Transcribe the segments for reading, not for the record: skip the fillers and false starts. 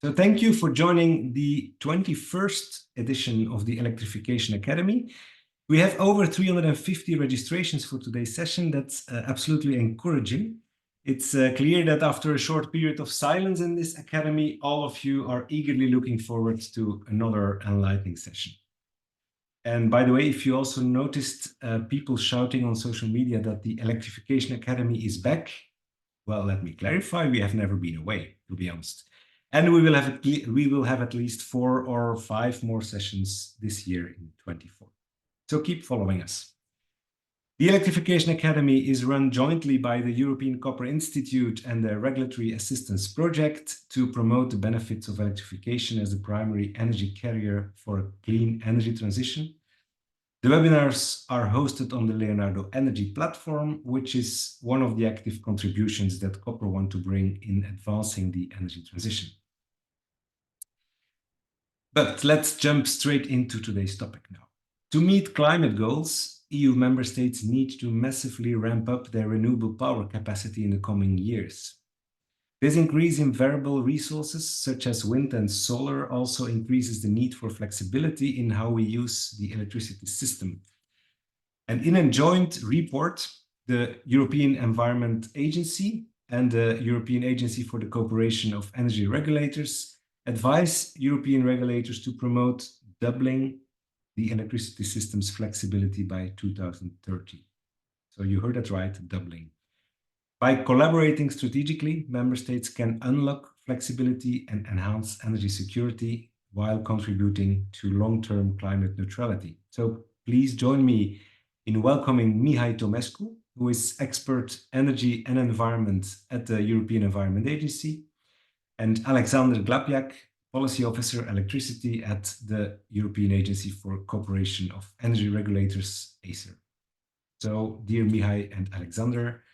So thank you for joining the 21st edition of the Electrification Academy. We have over 350 registrations for today's session. That's absolutely encouraging. It's clear that after a short period of silence in this academy, all of you are eagerly looking forward to another enlightening session. And by the way, if you also noticed people shouting on social media that the Electrification Academy is back, well, let me clarify, we have never been away, to be honest. And we will have at least 4 or 5 more sessions this year in 24. So keep following us. The Electrification Academy is run jointly by the European Copper Institute and the Regulatory Assistance Project to promote the benefits of electrification as a primary energy carrier for a clean energy transition. The webinars are hosted on the Leonardo Energy platform, which is one of the active contributions that Copper want to bring in advancing the energy transition. But let's jump straight into today's topic now. To meet climate goals, EU member states need to massively ramp up their renewable power capacity in the coming years. This increase in variable resources, such as wind and solar, also increases the need for flexibility in how we use the electricity system. And in a joint report, the European Environment Agency and the European Agency for the Cooperation of Energy Regulators advise European regulators to promote doubling the electricity system's flexibility by 2030. So you heard that right, doubling. By collaborating strategically, member states can unlock flexibility and enhance energy security while contributing to long-term climate neutrality. So please join me in welcoming Mihai Tomescu, who is expert energy and environment at the European Environment Agency, and Aleksander Glapiak, Policy Officer Electricity at the European Agency for Cooperation of Energy Regulators, ACER. So, dear Mihai and Aleksander,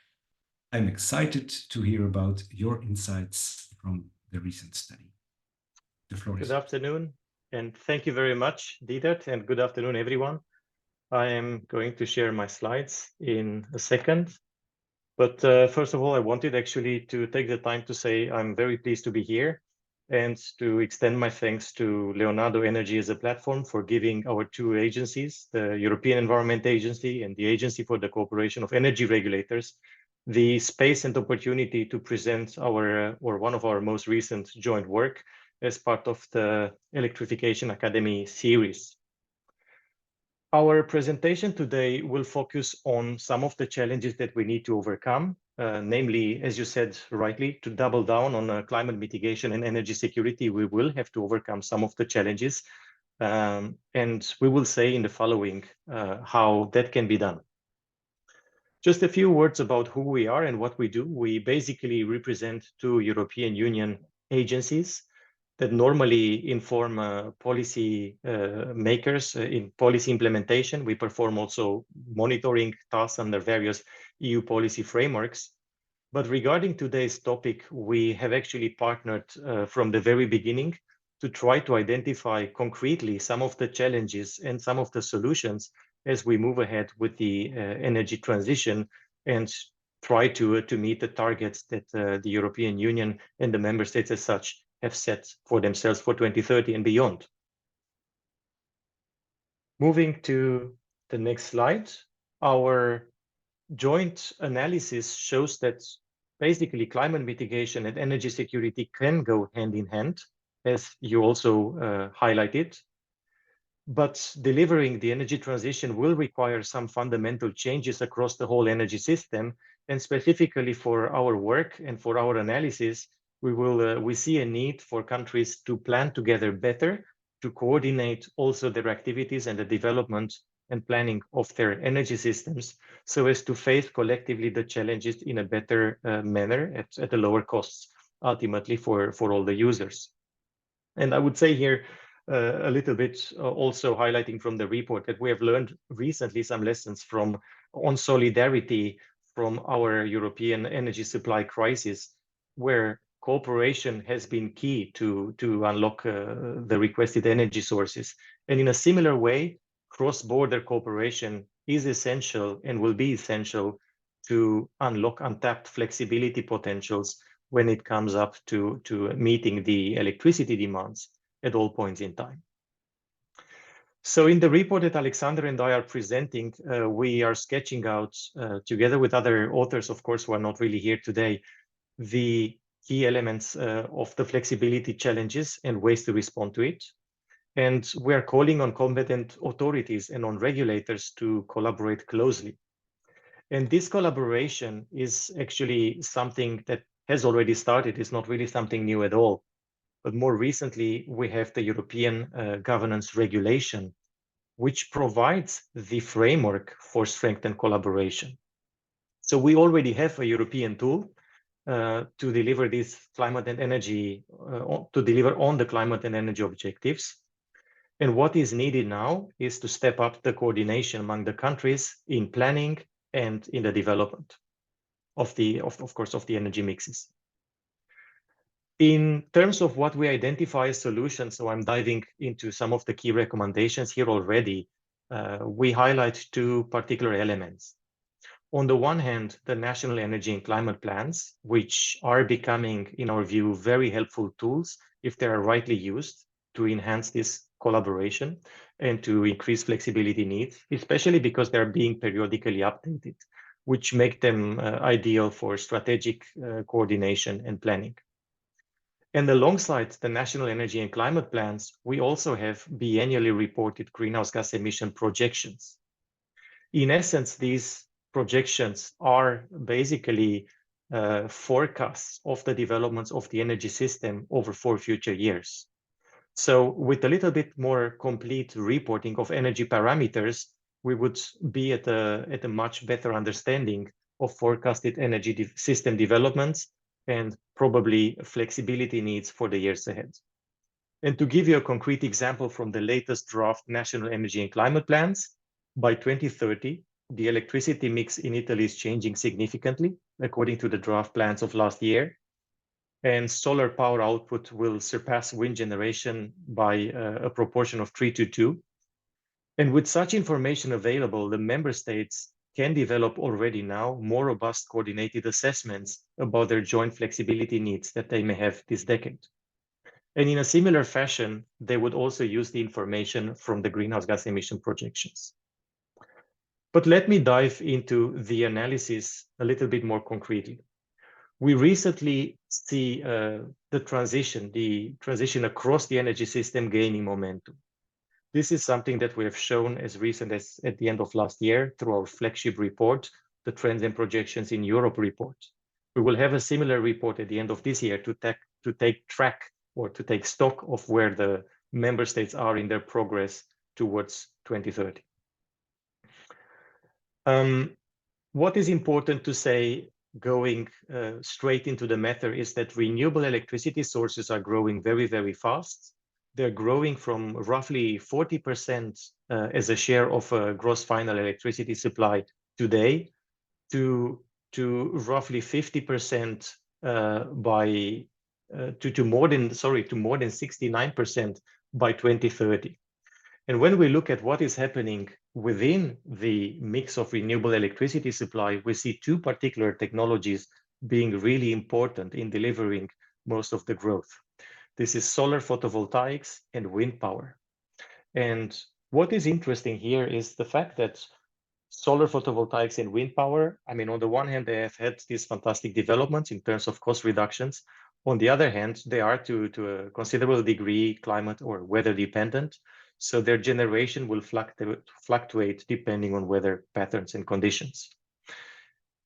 I'm excited to hear about your insights from the recent study. The floor is yours. Good afternoon, and thank you very much, Diedert, and good afternoon, everyone. I am going to share my slides in a second. But first of all, I wanted actually to take the time to say I'm very pleased to be here and to extend my thanks to Leonardo Energy as a platform for giving our 2 agencies, the European Environment Agency and the Agency for the Cooperation of Energy Regulators, the space and opportunity to present our one of our most recent joint work as part of the Electrification Academy series. Our presentation today will focus on some of the challenges that we need to overcome, namely, as you said rightly, to double down on climate mitigation and energy security. We will have to overcome some of the challenges, and we will say in the following how that can be done. Just a few words about who we are and what we do. We basically represent 2 European Union agencies that normally inform policy makers in policy implementation. We perform also monitoring tasks under various EU policy frameworks. But regarding today's topic, we have actually partnered from the very beginning to try to identify concretely some of the challenges and some of the solutions as we move ahead with the energy transition and try to meet the targets that the European Union and the member states as such have set for themselves for 2030 and beyond. Moving to the next slide, our joint analysis shows that basically climate mitigation and energy security can go hand in hand, as you also highlighted. But delivering the energy transition will require some fundamental changes across the whole energy system. And specifically for our work and for our analysis, we see a need for countries to plan together better, to coordinate also their activities and the development and planning of their energy systems, so as to face collectively the challenges in a better manner at a lower costs, ultimately for all the users. And I would say here a little bit also highlighting from the report that we have learned recently some lessons on solidarity from our European energy supply crisis, where cooperation has been key to unlock the requested energy sources. And in a similar way, cross-border cooperation is essential and will be essential to unlock untapped flexibility potentials when it comes up to meeting the electricity demands at all points in time. So in the report that Alexander and I are presenting, we are sketching out, together with other authors, of course, who are not really here today, the key elements of the flexibility challenges and ways to respond to it. And we are calling on competent authorities and on regulators to collaborate closely. And this collaboration is actually something that has already started. It's not really something new at all. But more recently, we have the European Governance Regulation, which provides the framework for strengthened collaboration. So we already have a European tool to deliver this climate and energy, to deliver on the climate and energy objectives. And what is needed now is to step up the coordination among the countries in planning and in the development of course, of the energy mixes. In terms of what we identify as solutions, so I'm diving into some of the key recommendations here already, we highlight two particular elements. On the one hand, the national energy and climate plans, which are becoming, in our view, very helpful tools if they are rightly used to enhance this collaboration and to increase flexibility needs, especially because they're being periodically updated, which make them ideal for strategic coordination and planning. And alongside the national energy and climate plans, we also have biennially reported greenhouse gas emission projections. In essence, these projections are basically forecasts of the developments of the energy system over 4 future years. So with a little bit more complete reporting of energy parameters, we would be at a much better understanding of forecasted energy system developments and probably flexibility needs for the years ahead. And to give you a concrete example from the latest draft national energy and climate plans, by 2030, the electricity mix in Italy is changing significantly, according to the draft plans of last year. And solar power output will surpass wind generation by a proportion of 3:2. And with such information available, the member states can develop already now more robust coordinated assessments about their joint flexibility needs that they may have this decade. And in a similar fashion, they would also use the information from the greenhouse gas emission projections. But let me dive into the analysis a little bit more concretely. We recently see the transition across the energy system gaining momentum. This is something that we have shown as recent as at the end of last year through our flagship report, the Trends and Projections in Europe report. We will have a similar report at the end of this year to take track or to take stock of where the member states are in their progress towards 2030. What is important to say going straight into the matter is that renewable electricity sources are growing very, very fast. They're growing from roughly 40% as a share of gross final electricity supply today to roughly 50% to more than 69% by 2030. And when we look at what is happening within the mix of renewable electricity supply, we see two particular technologies being really important in delivering most of the growth. This is solar photovoltaics and wind power. And what is interesting here is the fact that solar photovoltaics and wind power, I mean, on the one hand, they have had these fantastic developments in terms of cost reductions. On the other hand, they are to a considerable degree climate or weather dependent. So their generation will fluctuate depending on weather patterns and conditions.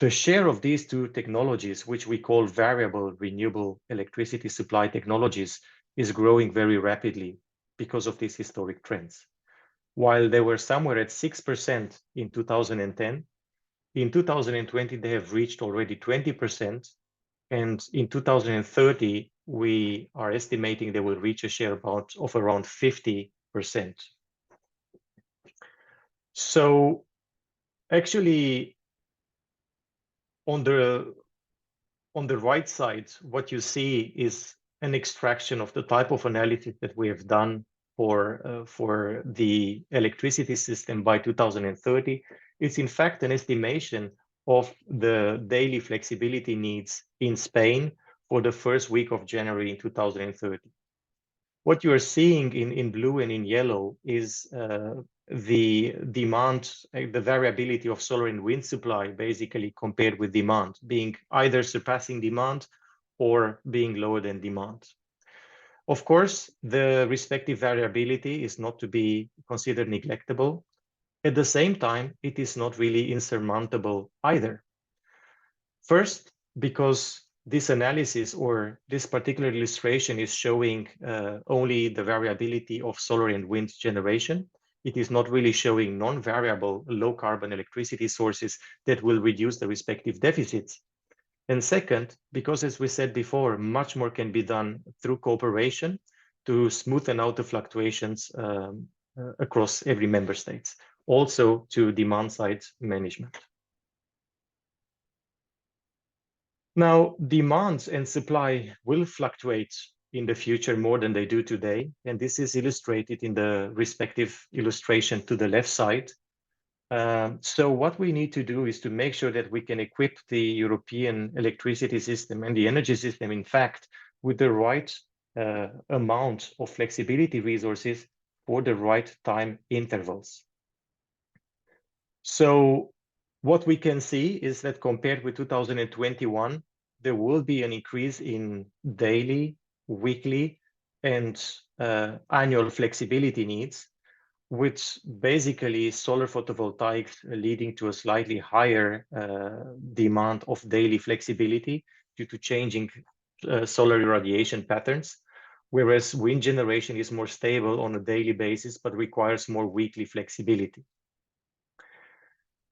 The share of these two technologies, which we call variable renewable electricity supply technologies, is growing very rapidly because of these historic trends. While they were somewhere at 6% in 2010, in 2020, they have reached already 20%. And in 2030, we are estimating they will reach a share of around 50%. So actually, on the right side, what you see is an extraction of the type of analysis that we have done for the electricity system by 2030. It's in fact an estimation of the daily flexibility needs in Spain for the first week of January in 2030. What you are seeing in blue and in yellow is the demand, the variability of solar and wind supply, basically compared with demand, being either surpassing demand or being lower than demand. Of course, the respective variability is not to be considered neglectable. At the same time, it is not really insurmountable either. First, because this analysis or this particular illustration is showing only the variability of solar and wind generation. It is not really showing non-variable low carbon electricity sources that will reduce the respective deficits. And second, because as we said before, much more can be done through cooperation to smoothen out the fluctuations across every member state, also to demand side management. Now, demand and supply will fluctuate in the future more than they do today, and this is illustrated in the respective illustration to the left side. So what we need to do is to make sure that we can equip the European electricity system and the energy system, in fact, with the right amount of flexibility resources for the right time intervals. So what we can see is that compared with 2021, there will be an increase in daily, weekly, and annual flexibility needs, with basically solar photovoltaics leading to a slightly higher demand of daily flexibility due to changing solar irradiation patterns, whereas wind generation is more stable on a daily basis but requires more weekly flexibility.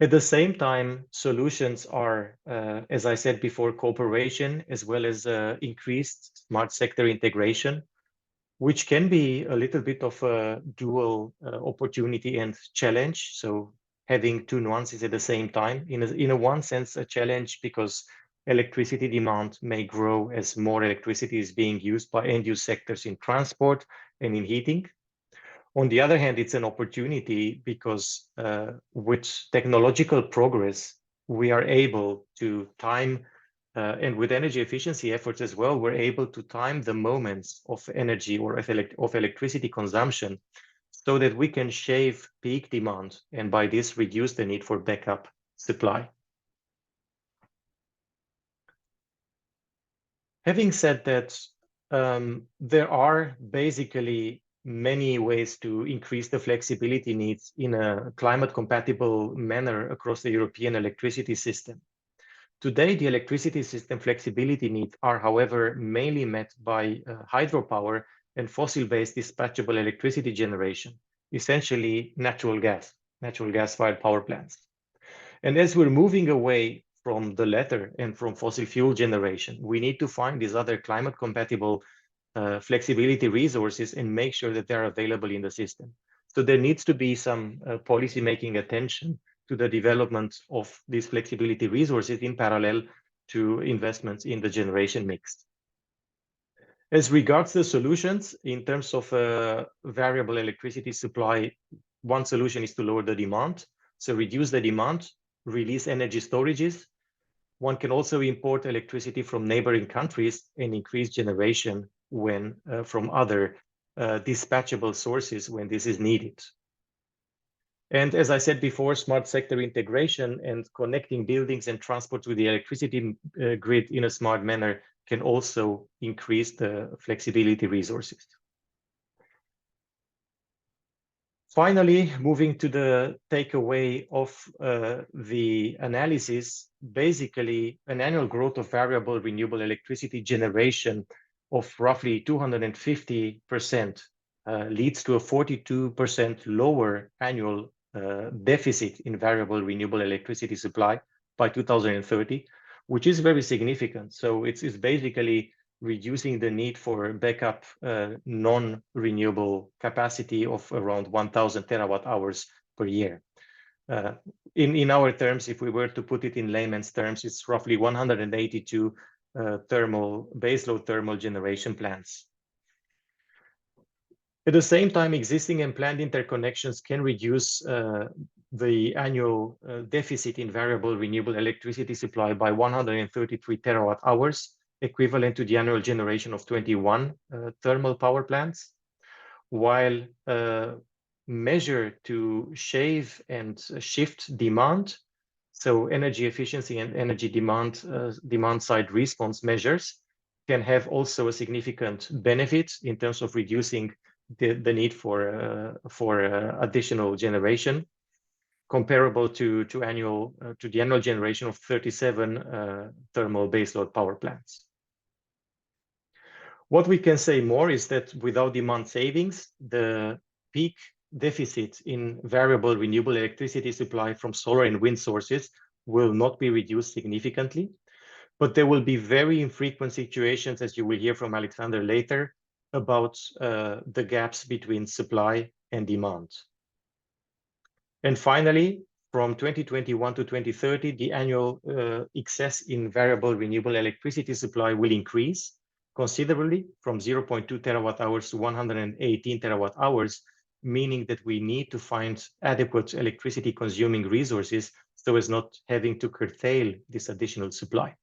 At the same time, solutions are, as I said before, cooperation as well as increased smart sector integration, which can be a little bit of a dual opportunity and challenge. So having two nuances at the same time, in a one sense, a challenge because electricity demand may grow as more electricity is being used by end-use sectors in transport and in heating. On the other hand, it's an opportunity because with technological progress, we are able to time, and with energy efficiency efforts as well, we're able to time the moments of energy or of electricity consumption so that we can shave peak demand and by this reduce the need for backup supply. Having said that, there are basically many ways to increase the flexibility needs in a climate compatible manner across the European electricity system. Today, the electricity system flexibility needs are, however, mainly met by hydropower and fossil-based dispatchable electricity generation, essentially natural gas-fired power plants. And as we're moving away from the latter and from fossil fuel generation, we need to find these other climate compatible flexibility resources and make sure that they're available in the system. So there needs to be some policy making attention to the development of these flexibility resources in parallel to investments in the generation mix. As regards the solutions, in terms of variable electricity supply, one solution is to lower the demand. So reduce the demand, release energy storages. One can also import electricity from neighboring countries and increase generation when from other dispatchable sources when this is needed. And as I said before, smart sector integration and connecting buildings and transport to the electricity grid in a smart manner can also increase the flexibility resources. Finally, moving to the takeaway of the analysis, basically an annual growth of variable renewable electricity generation of roughly 250% leads to a 42% lower annual deficit in variable renewable electricity supply by 2030, which is very significant. So it's basically reducing the need for backup non-renewable capacity of around 1,000 terawatt hours per year. In our terms, if we were to put it in layman's terms, it's roughly 182 baseload thermal generation plants. At the same time, existing and planned interconnections can reduce the annual deficit in variable renewable electricity supply by 133 terawatt hours equivalent to the annual generation of 21 thermal power plants, while measure to shave and shift demand, so energy efficiency and energy demand side response measures can have also a significant benefit in terms of reducing the need for additional generation, comparable to the annual generation of 37 thermal baseload power plants. What we can say more is that without demand savings, the peak deficit in variable renewable electricity supply from solar and wind sources will not be reduced significantly, but there will be very infrequent situations, as you will hear from Aleksander later, about the gaps between supply and demand. And finally, from 2021 to 2030, the annual excess in variable renewable electricity supply will increase considerably from 0.2 terawatt hours to 118 terawatt hours, meaning that we need to find adequate electricity consuming resources so as not having to curtail this additional supply.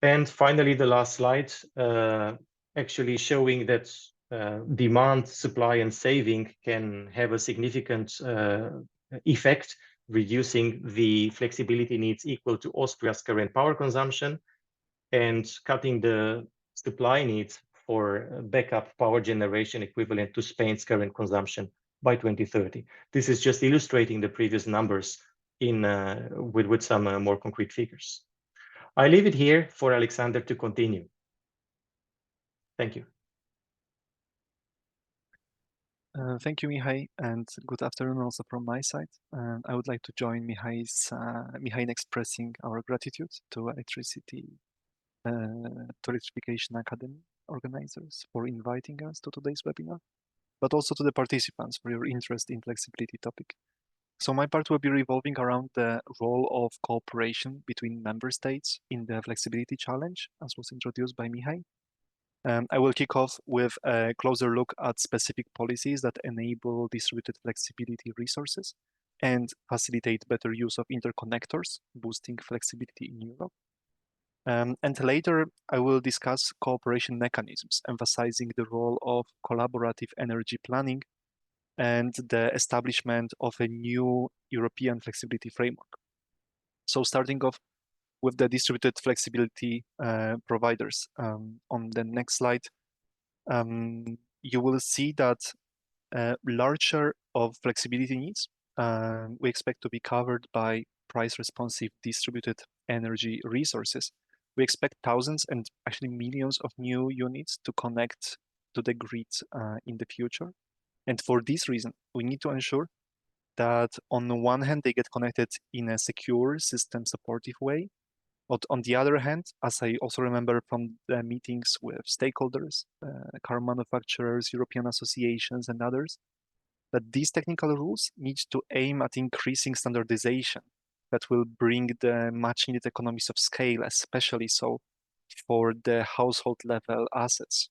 And finally, the last slide, actually showing that demand, supply, and saving can have a significant effect, reducing the flexibility needs equal to Austria's current power consumption and cutting the supply needs for backup power generation equivalent to Spain's current consumption by 2030. This is just illustrating the previous numbers with some more concrete figures. I leave it here for Aleksander to continue. Thank you. Thank you, Mihai, and good afternoon also from my side. I would like to join Mihai in expressing our gratitude to Electrification Academy organizers for inviting us to today's webinar, but also to the participants for your interest in flexibility topic. So my part will be revolving around the role of cooperation between member states in the flexibility challenge, as was introduced by Mihai. I will kick off with a closer look at specific policies that enable distributed flexibility resources and facilitate better use of interconnectors, boosting flexibility in Europe. And later, I will discuss cooperation mechanisms, emphasizing the role of collaborative energy planning and the establishment of a new European flexibility framework. So starting off with the distributed flexibility providers. On the next slide, you will see that a large share of flexibility needs we expect to be covered by price-responsive distributed energy resources. We expect thousands and actually millions of new units to connect to the grid in the future. And for this reason, we need to ensure that on the one hand, they get connected in a secure, system-supportive way. But on the other hand, as I also remember from the meetings with stakeholders, car manufacturers, European associations, and others, that these technical rules need to aim at increasing standardization that will bring the much needed economies of scale, especially so for the household level assets.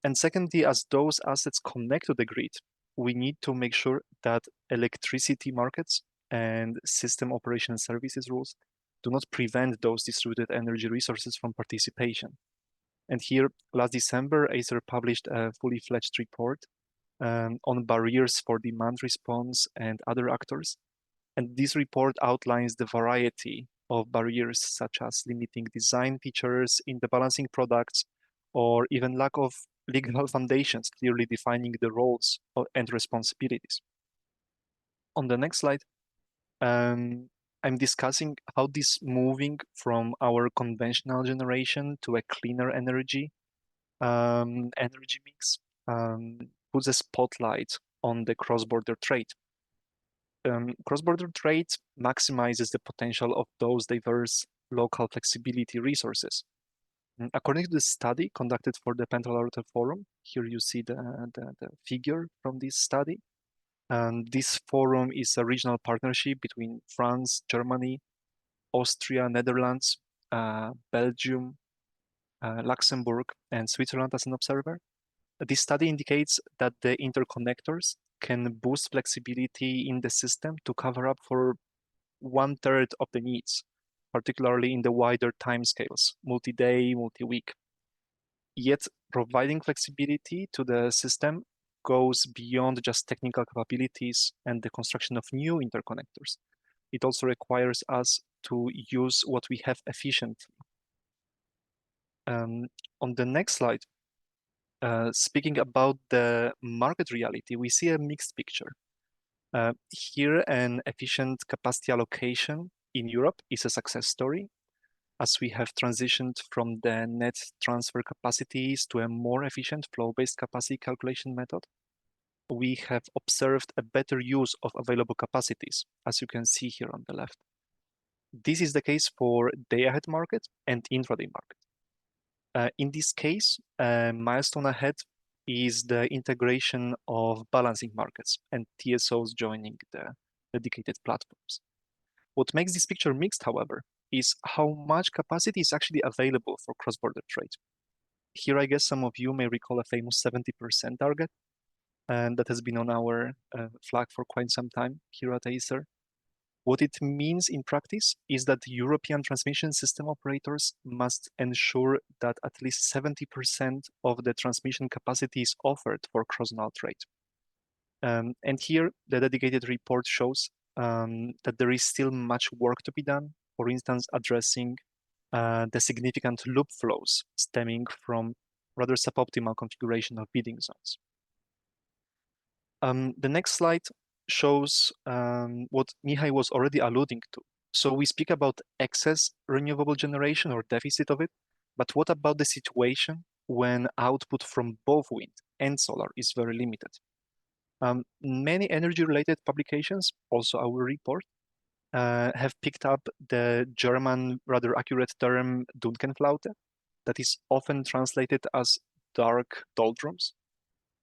And secondly, as those assets connect to the grid, we need to make sure that electricity markets and system operation services rules do not prevent those distributed energy resources from participation. And here, last December, ACER published a fully fledged report on barriers for demand response and other actors. And this report outlines the variety of barriers, such as limiting design features in the balancing products, or even lack of legal foundations clearly defining the roles and responsibilities. On the next slide, I'm discussing how this moving from our conventional generation to a cleaner energy mix puts a spotlight on the cross-border trade. Cross-border trade maximizes the potential of those diverse local flexibility resources. According to the study conducted for the Pentalaughter Forum, here you see the figure from this study. This forum is a regional partnership between France, Germany, Austria, Netherlands, Belgium, Luxembourg, and Switzerland as an observer. This study indicates that the interconnectors can boost flexibility in the system to cover up for 1/3 of the needs particularly in the wider timescales, multi-day, multi-week. Yet providing flexibility to the system goes beyond just technical capabilities and the construction of new interconnectors. It also requires us to use what we have efficiently. On the next slide, speaking about the market reality, we see a mixed picture. Here, an efficient capacity allocation in Europe is a success story, as we have transitioned from the net transfer capacities to a more efficient flow-based capacity calculation method. We have observed a better use of available capacities, as you can see here on the left. This is the case for day-ahead market and intraday market. In this case, a milestone ahead is the integration of balancing markets and TSOs joining the dedicated platforms. What makes this picture mixed, however, is how much capacity is actually available for cross-border trade. Here, I guess some of you may recall a famous 70% target, and that has been on our flag for quite some time here at ACER. What it means in practice is that European transmission system operators must ensure that at least 70% of the transmission capacity is offered for cross-node trade. And here, the dedicated report shows that there is still much work to be done, for instance, addressing the significant loop flows stemming from rather suboptimal configuration of bidding zones. The next slide shows what Mihai was already alluding to. So we speak about excess renewable generation or deficit of it, but what about the situation when output from both wind and solar is very limited? Many energy-related publications, also our report, have picked up the German rather accurate term Dunkelflaute, that is often translated as dark doldrums.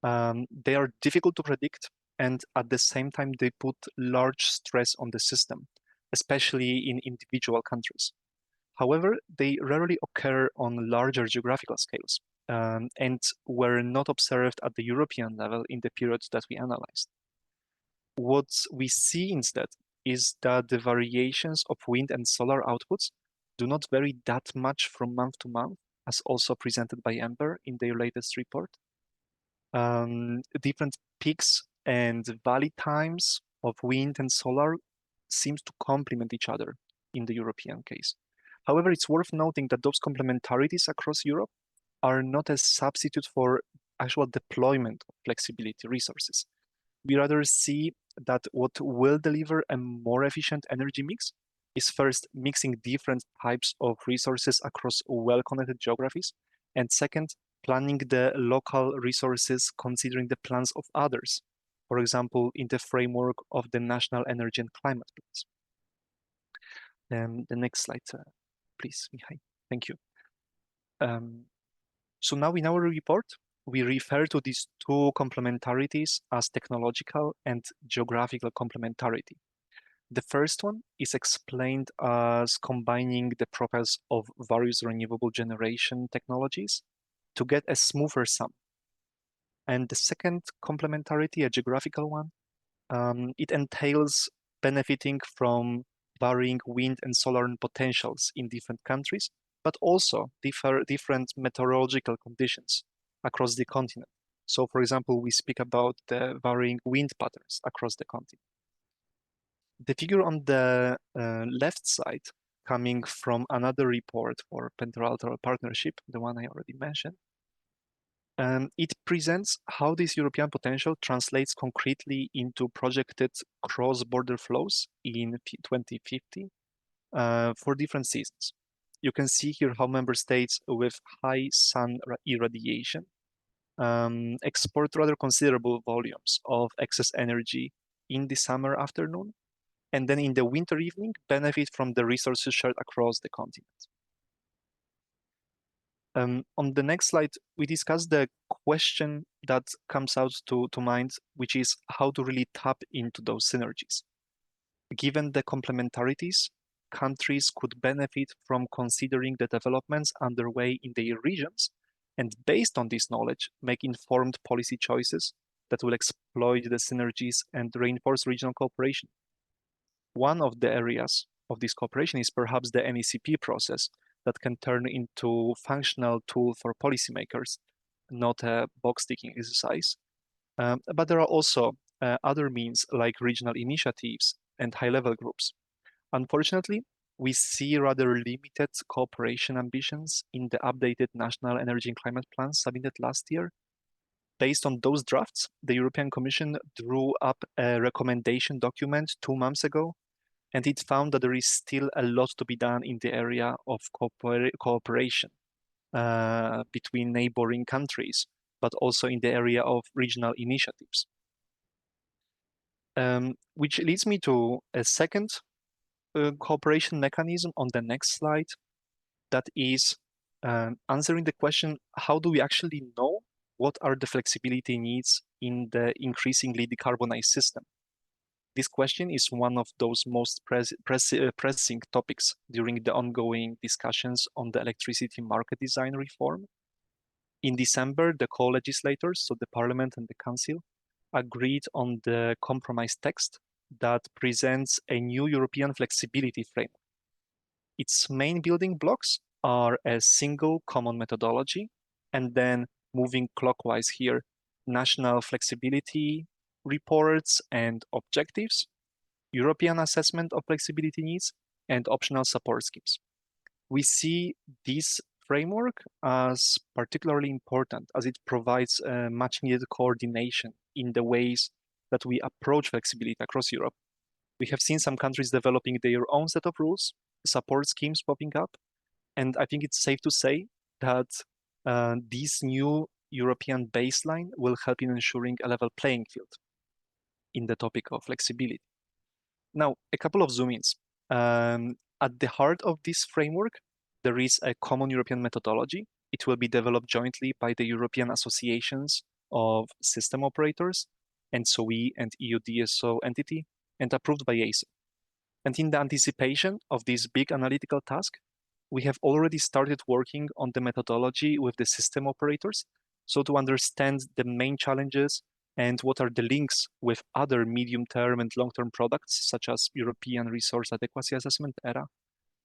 They are difficult to predict, and at the same time, they put large stress on the system, especially in individual countries. However, they rarely occur on larger geographical scales, and were not observed at the European level in the periods that we analyzed. What we see instead is that the variations of wind and solar outputs do not vary that much from month to month, as also presented by Amber in their latest report. Different peaks and valley times of wind and solar seems to complement each other in the European case. However, it's worth noting that those complementarities across Europe are not a substitute for actual deployment of flexibility resources. We rather see that what will deliver a more efficient energy mix is first mixing different types of resources across well-connected geographies, and second, planning the local resources considering the plans of others, for example, in the framework of the National Energy and Climate Plans. The next slide, please, Mihai. Thank you. So now in our report, we refer to these two complementarities as technological and geographical complementarity. The first one is explained as combining the profiles of various renewable generation technologies to get a smoother sum. And the second complementarity, a geographical one, it entails benefiting from varying wind and solar potentials in different countries, but also different meteorological conditions across the continent. So, for example, we speak about the varying wind patterns across the continent. The figure on the left side, coming from another report for Pentaraltoral Partnership, the one I already mentioned, it presents how this European potential translates concretely into projected cross-border flows in 2050 for different seasons. You can see here how member states with high sun irradiation export rather considerable volumes of excess energy in the summer afternoon, and then in the winter evening benefit from the resources shared across the continent. On the next slide, we discuss the question that comes out to mind, which is how to really tap into those synergies. Given the complementarities, countries could benefit from considering the developments underway in their regions, and based on this knowledge, make informed policy choices that will exploit the synergies and reinforce regional cooperation. One of the areas of this cooperation is perhaps the NECP process that can turn into functional tool for policymakers, not a box-ticking exercise. But there are also other means like regional initiatives and high-level groups. Unfortunately, we see rather limited cooperation ambitions in the updated National Energy and Climate Plans submitted last year. Based on those drafts, the European Commission drew up a recommendation document 2 months ago, and it found that there is still a lot to be done in the area of cooperation between neighboring countries, but also in the area of regional initiatives. Which leads me to a second cooperation mechanism on the next slide, that is answering the question, how do we actually know what are the flexibility needs in the increasingly decarbonized system? This question is one of those most pressing topics during the ongoing discussions on the electricity market design reform. In December, the co-legislators, so the Parliament and the Council, agreed on the compromise text that presents a new European flexibility framework. Its main building blocks are a single common methodology, and then moving clockwise here, national flexibility reports and objectives, European assessment of flexibility needs, and optional support schemes. We see this framework as particularly important as it provides much needed coordination in the ways that we approach flexibility across Europe. We have seen some countries developing their own set of rules, support schemes popping up, and I think it's safe to say that this new European baseline will help in ensuring a level playing field in the topic of flexibility. Now, a couple of zoom-ins. At the heart of this framework, there is a common European methodology. It will be developed jointly by the European associations of system operators, ENTSO-E and EU DSO entity, and approved by ACER. And in the anticipation of this big analytical task, we have already started working on the methodology with the system operators, so to understand the main challenges and what are the links with other medium-term and long-term products, such as European Resource Adequacy Assessment, ERA,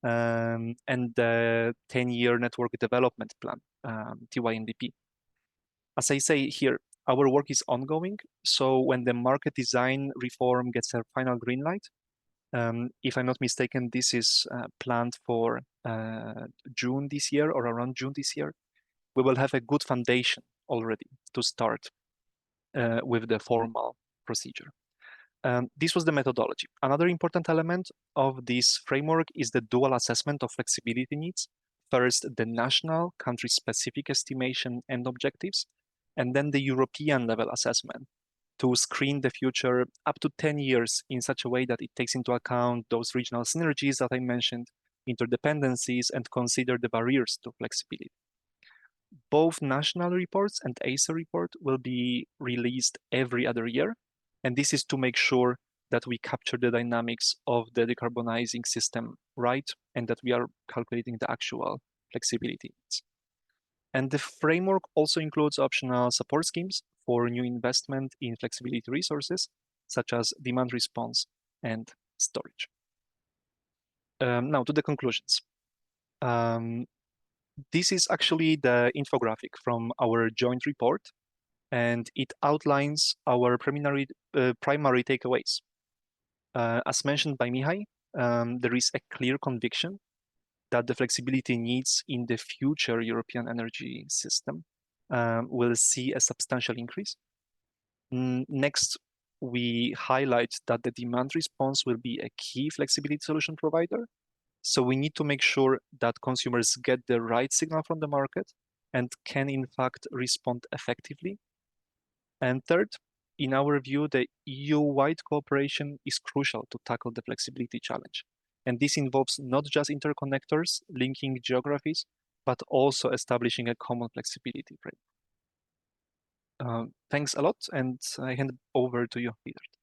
and the 10-year Network Development Plan, TYNDP. As I say here, our work is ongoing, so when the market design reform gets a final green light, if I'm not mistaken, this is planned for June this year or around June this year, we will have a good foundation already to start with the formal procedure. This was the methodology. Another important element of this framework is the dual assessment of flexibility needs. First, the national country-specific estimation and objectives, and then the European level assessment to screen the future up to 10 years in such a way that it takes into account those regional synergies that I mentioned, interdependencies, and consider the barriers to flexibility. Both national reports and ACER report will be released every other year, and this is to make sure that we capture the dynamics of the decarbonizing system right, and that we are calculating the actual flexibility needs. And the framework also includes optional support schemes for new investment in flexibility resources, such as demand response and storage. Now to the conclusions. This is actually the infographic from our joint report, and it outlines our primary takeaways. As mentioned by Mihai, there is a clear conviction that the flexibility needs in the future European energy system will see a substantial increase. Next, we highlight that the demand response will be a key flexibility solution provider. So we need to make sure that consumers get the right signal from the market and can in fact respond effectively. And third, in our view, the EU-wide cooperation is crucial to tackle the flexibility challenge. And this involves not just interconnectors linking geographies, but also establishing a common flexibility framework. Thanks a lot, and I hand over to you, Diedert.